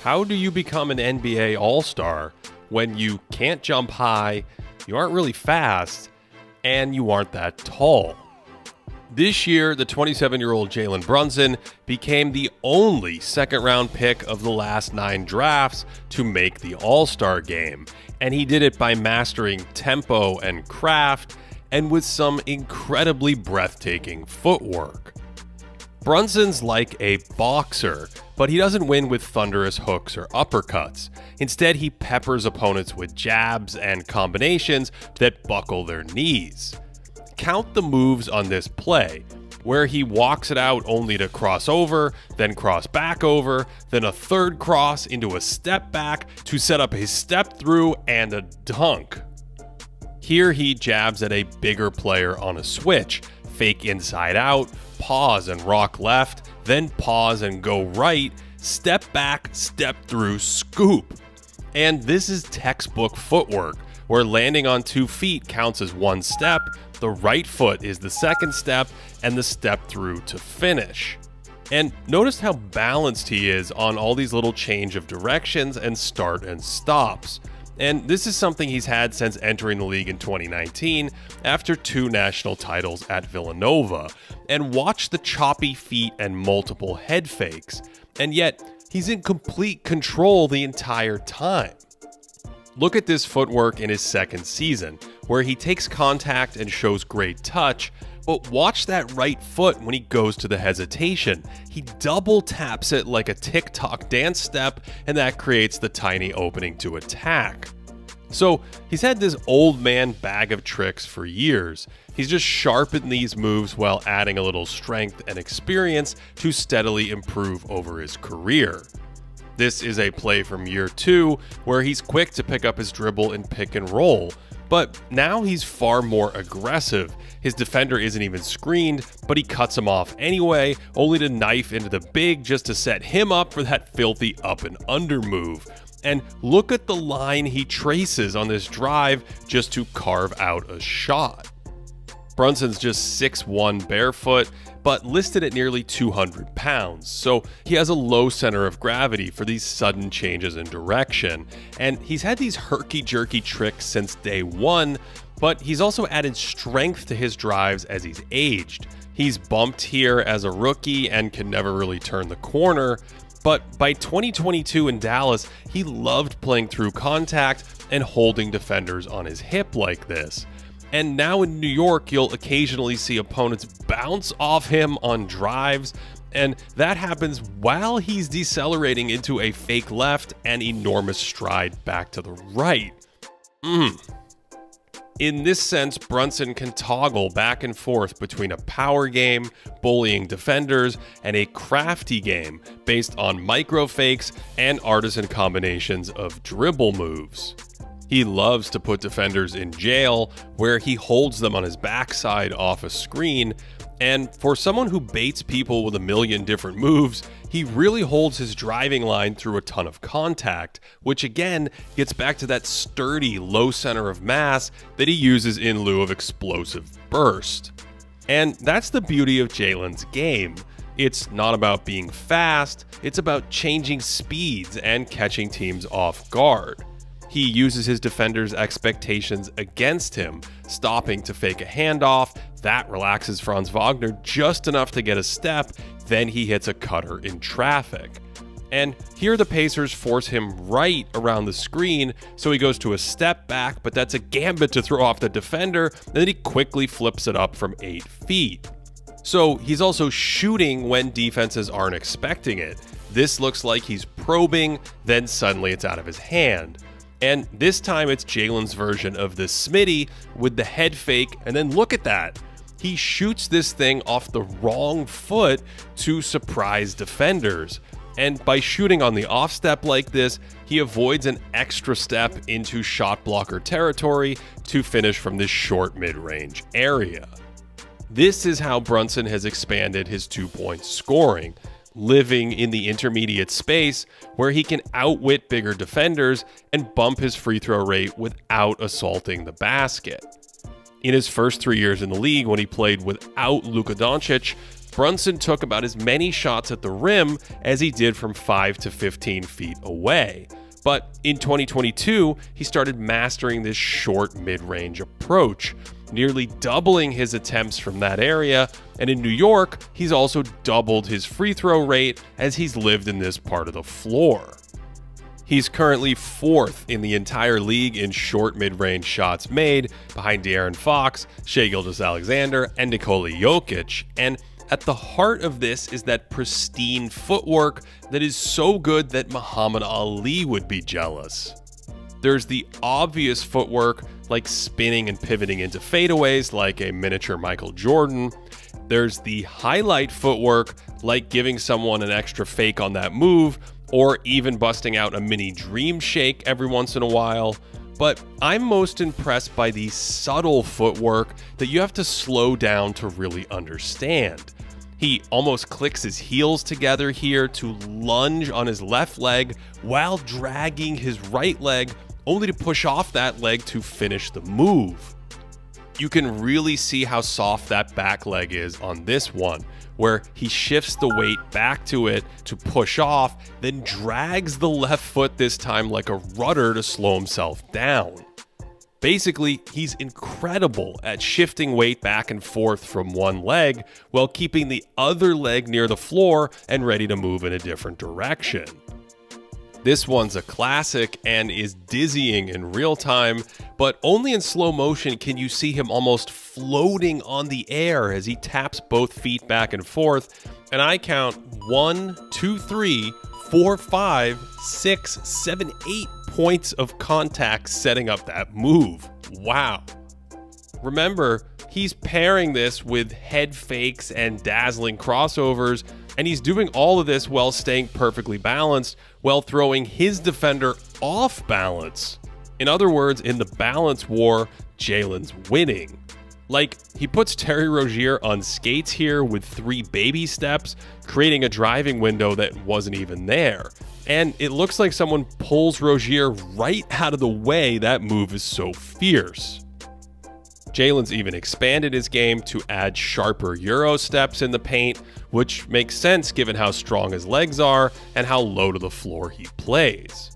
How do you become an NBA All-Star when you can't jump high, you aren't really fast, and you aren't that tall? This year, the 27-year-old Jalen Brunson became the only second-round pick of the last 9 drafts to make the All-Star game, and he did it by mastering tempo and craft, and with some incredibly breathtaking footwork. Brunson's like a boxer, but he doesn't win with thunderous hooks or uppercuts. Instead, he peppers opponents with jabs and combinations that buckle their knees. Count the moves on this play, where he walks it out only to cross over, then cross back over, then a third cross into a step back to set up a step through and a dunk. Here he jabs at a bigger player on a switch, fake inside out, pause and rock left, then pause and go right, step back, step through, scoop. And this is textbook footwork, where landing on 2 feet counts as 1 step, the right foot is the second step, and the step through to finish. And notice how balanced he is on all these little change of directions and start and stops. And this is something he's had since entering the league in 2019 after 2 national titles at Villanova. And watch the choppy feet and multiple head fakes. And yet, he's in complete control the entire time. Look at this footwork in his second season, where he takes contact and shows great touch, but watch that right foot when he goes to the hesitation. He double taps it like a TikTok dance step, and that creates the tiny opening to attack. So he's had this old man bag of tricks for years. He's just sharpened these moves while adding a little strength and experience to steadily improve over his career. This is a play from year 2, where he's quick to pick up his dribble and pick and roll. But now he's far more aggressive. His defender isn't even screened, but he cuts him off anyway, only to knife into the big just to set him up for that filthy up and under move. And look at the line he traces on this drive just to carve out a shot. Brunson's just 6'1" barefoot, but listed at nearly 200 pounds, so he has a low center of gravity for these sudden changes in direction. And he's had these herky-jerky tricks since day 1, but he's also added strength to his drives as he's aged. He's bumped here as a rookie and can never really turn the corner, but by 2022 in Dallas, he loved playing through contact and holding defenders on his hip like this. And now in New York, you'll occasionally see opponents bounce off him on drives, and that happens while he's decelerating into a fake left and enormous stride back to the right. In this sense, Brunson can toggle back and forth between a power game, bullying defenders, and a crafty game based on micro fakes and artisan combinations of dribble moves. He loves to put defenders in jail, where he holds them on his backside off a screen, and for someone who baits people with a million different moves, he really holds his driving line through a ton of contact, which again gets back to that sturdy low center of mass that he uses in lieu of explosive burst. And that's the beauty of Jalen's game. It's not about being fast, it's about changing speeds and catching teams off guard. He uses his defenders' expectations against him, stopping to fake a handoff. That relaxes Franz Wagner just enough to get a step, then he hits a cutter in traffic. And here the Pacers force him right around the screen, so he goes to a step back, but that's a gambit to throw off the defender, and then he quickly flips it up from 8 feet. So he's also shooting when defenses aren't expecting it. This looks like he's probing, then suddenly it's out of his hand. And this time it's Jalen's version of the Smitty with the head fake, and then look at that. He shoots this thing off the wrong foot to surprise defenders. And by shooting on the off step like this, he avoids an extra step into shot blocker territory to finish from this short mid-range area. This is how Brunson has expanded his 2-point scoring, living in the intermediate space where he can outwit bigger defenders and bump his free throw rate without assaulting the basket. In his first 3 years in the league, when he played without Luka Doncic, Brunson took about as many shots at the rim as he did from 5 to 15 feet away. But in 2022, he started mastering this short mid-range approach, nearly doubling his attempts from that area, and in New York, he's also doubled his free throw rate as he's lived in this part of the floor. He's currently 4th in the entire league in short mid-range shots made, behind De'Aaron Fox, Shai Gilgeous-Alexander, and Nikola Jokic. And at the heart of this is that pristine footwork that is so good that Muhammad Ali would be jealous. There's the obvious footwork, like spinning and pivoting into fadeaways like a miniature Michael Jordan. There's the highlight footwork, like giving someone an extra fake on that move, or even busting out a mini dream shake every once in a while. But I'm most impressed by the subtle footwork that you have to slow down to really understand. He almost clicks his heels together here to lunge on his left leg while dragging his right leg, only to push off that leg to finish the move. You can really see how soft that back leg is on this one, where he shifts the weight back to it to push off, then drags the left foot this time like a rudder to slow himself down. Basically, he's incredible at shifting weight back and forth from one leg while keeping the other leg near the floor and ready to move in a different direction. This one's a classic and is dizzying in real time, but only in slow motion can you see him almost floating on the air as he taps both feet back and forth. And I count 1, 2, 3, 4, 5, 6, 7, 8 points of contact setting up that move. Wow. Remember, he's pairing this with head fakes and dazzling crossovers, and he's doing all of this while staying perfectly balanced, while throwing his defender off balance. In other words, in the balance war, Jalen's winning. Like, he puts Terry Rozier on skates here with 3 baby steps, creating a driving window that wasn't even there. And it looks like someone pulls Rozier right out of the way. That move is so fierce. Jalen's even expanded his game to add sharper Euro steps in the paint, which makes sense given how strong his legs are and how low to the floor he plays.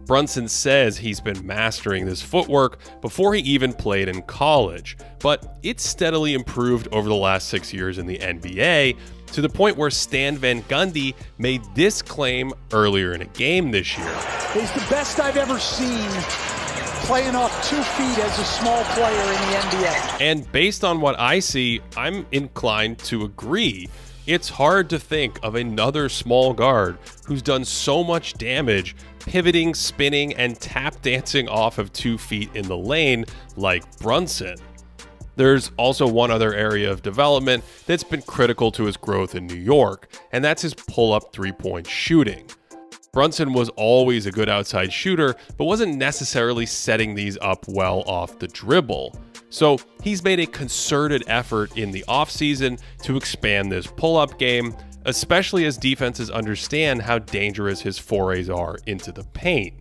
Brunson says he's been mastering this footwork before he even played in college, but it's steadily improved over the last 6 years in the NBA, to the point where Stan Van Gundy made this claim earlier in a game this year. He's the best I've ever seen playing off 2 feet as a small player in the NBA. And based on what I see, I'm inclined to agree. It's hard to think of another small guard who's done so much damage pivoting, spinning, and tap dancing off of 2 feet in the lane like Brunson. There's also one other area of development that's been critical to his growth in New York, and that's his pull-up three-point shooting. Brunson was always a good outside shooter, but wasn't necessarily setting these up well off the dribble. So he's made a concerted effort in the offseason to expand this pull-up game, especially as defenses understand how dangerous his forays are into the paint.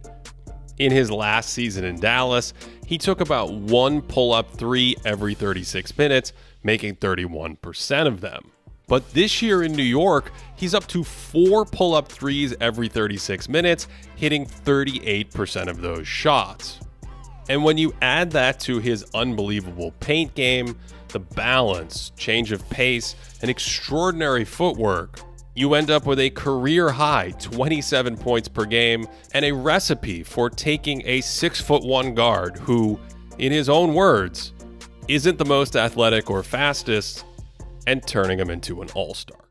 In his last season in Dallas, he took about 1 pull-up 3 every 36 minutes, making 31% of them. But this year in New York, he's up to 4 pull-up 3s every 36 minutes, hitting 38% of those shots. And when you add that to his unbelievable paint game, the balance, change of pace, and extraordinary footwork, you end up with a career-high 27 points per game and a recipe for taking a 6'1" guard who, in his own words, isn't the most athletic or fastest, and turning him into an all-star.